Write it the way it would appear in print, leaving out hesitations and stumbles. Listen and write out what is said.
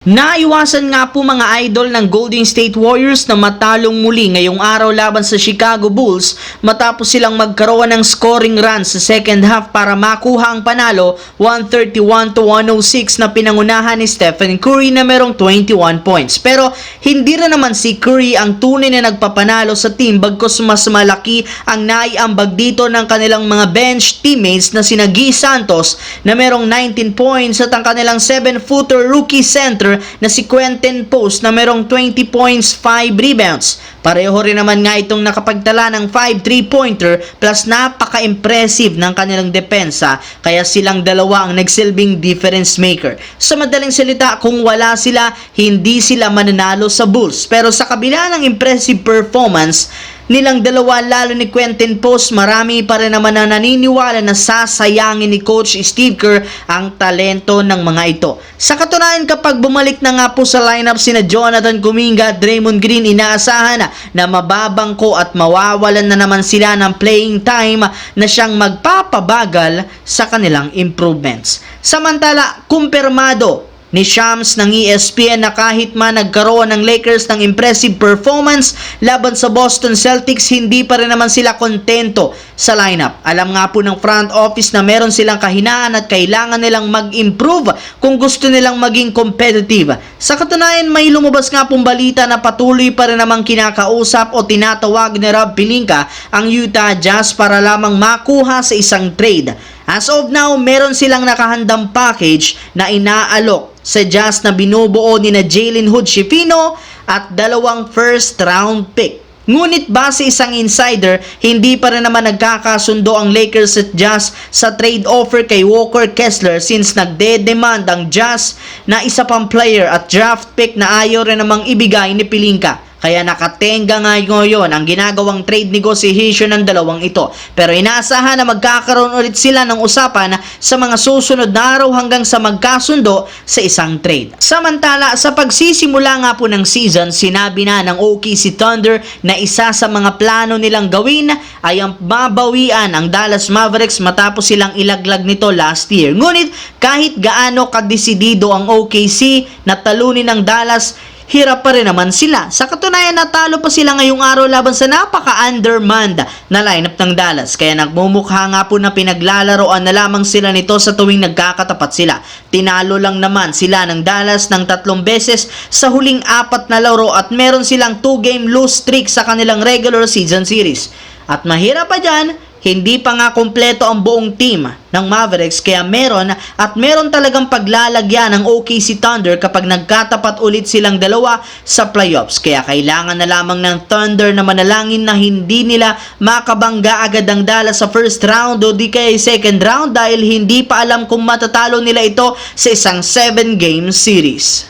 Naiwasan nga po mga idol ng Golden State Warriors na matalong muli ngayong araw laban sa Chicago Bulls matapos silang magkaroon ng scoring run sa second half para makuha ang panalo 131-106 na pinangunahan ni Stephen Curry na merong 21 points. Pero hindi rin naman si Curry ang tunay na nagpapanalo sa team bagkus mas malaki ang naiambag dito ng kanilang mga bench teammates na sina Guy Santos na merong 19 points at ang kanilang 7-footer rookie center na si Quentin Post na merong 20 points, 5 rebounds. Pareho rin naman nga itong nakapagtala ng 5 3-pointer plus napaka-impressive ng kanilang depensa kaya silang dalawa ang nagsilbing difference maker. Sa madaling salita, kung wala sila, hindi sila mananalo sa Bulls. Pero sa kabila ng impressive performance nilang dalawa, lalo ni Quentin Post, marami pa rin naman na naniniwala na sasayangin ni Coach Steve Kerr ang talento ng mga ito. Sa katunayan, kapag bumalik na nga po sa lineup sina Jonathan Kuminga at Draymond Green, inaasahan na mababangko at mawawalan na naman sila ng playing time na siyang magpapabagal sa kanilang improvements. Samantala, kumpirmado ni Shams ng ESPN na kahit man nagkaroon ng Lakers ng impressive performance laban sa Boston Celtics, hindi pa rin naman sila kontento sa lineup. Alam nga po ng front office na meron silang kahinaan at kailangan nilang mag-improve kung gusto nilang maging competitive. Sa katunayan, may lumabas nga pong balita na patuloy pa rin namang kinakausap o tinatawag ni Rob Pelinka ang Utah Jazz para lamang makuha sa isang trade. As of now, meron silang nakahandang package na inaalok sa Jazz na binubuo ni na Jalen Hood-Schifino at 2 first round pick. Ngunit base isang insider, hindi pa rin naman nagkakasundo ang Lakers at Jazz sa trade offer kay Walker Kessler since nagde-demand ang Jazz na isa pang player at draft pick na ayaw rin namang ibigay ni Pelinka. Kaya nakatenga nga ngayon ang ginagawang trade negotiation ng dalawang ito. Pero inaasahan na magkakaroon ulit sila ng usapan sa mga susunod na araw hanggang sa magkasundo sa isang trade. Samantala, sa pagsisimula nga po ng season, sinabi na ng OKC Thunder na isa sa mga plano nilang gawin ay ang mabawian ang Dallas Mavericks matapos silang ilaglag nito last year. Ngunit kahit gaano kadesidido ang OKC na talunin ng Dallas, hirap pa rin naman sila. Sa katunayan, natalo pa sila ngayong araw laban sa napaka-undermanned na lineup ng Dallas. Kaya nagmumukha nga po na pinaglalaroan na lamang sila nito sa tuwing nagkakatapat sila. Tinalo lang naman sila ng Dallas ng 3 beses sa huling 4 na laro at meron silang 2-game lose streak sa kanilang regular season series. At mahirap pa dyan, hindi pa nga kompleto ang buong team ng Mavericks kaya meron talagang paglalagyan ng OKC Thunder kapag nagkatapat ulit silang dalawa sa playoffs. Kaya kailangan na lamang ng Thunder na manalangin na hindi nila makabangga agad ang Dallas sa first round o di kaya second round dahil hindi pa alam kung matatalo nila ito sa isang 7-game series.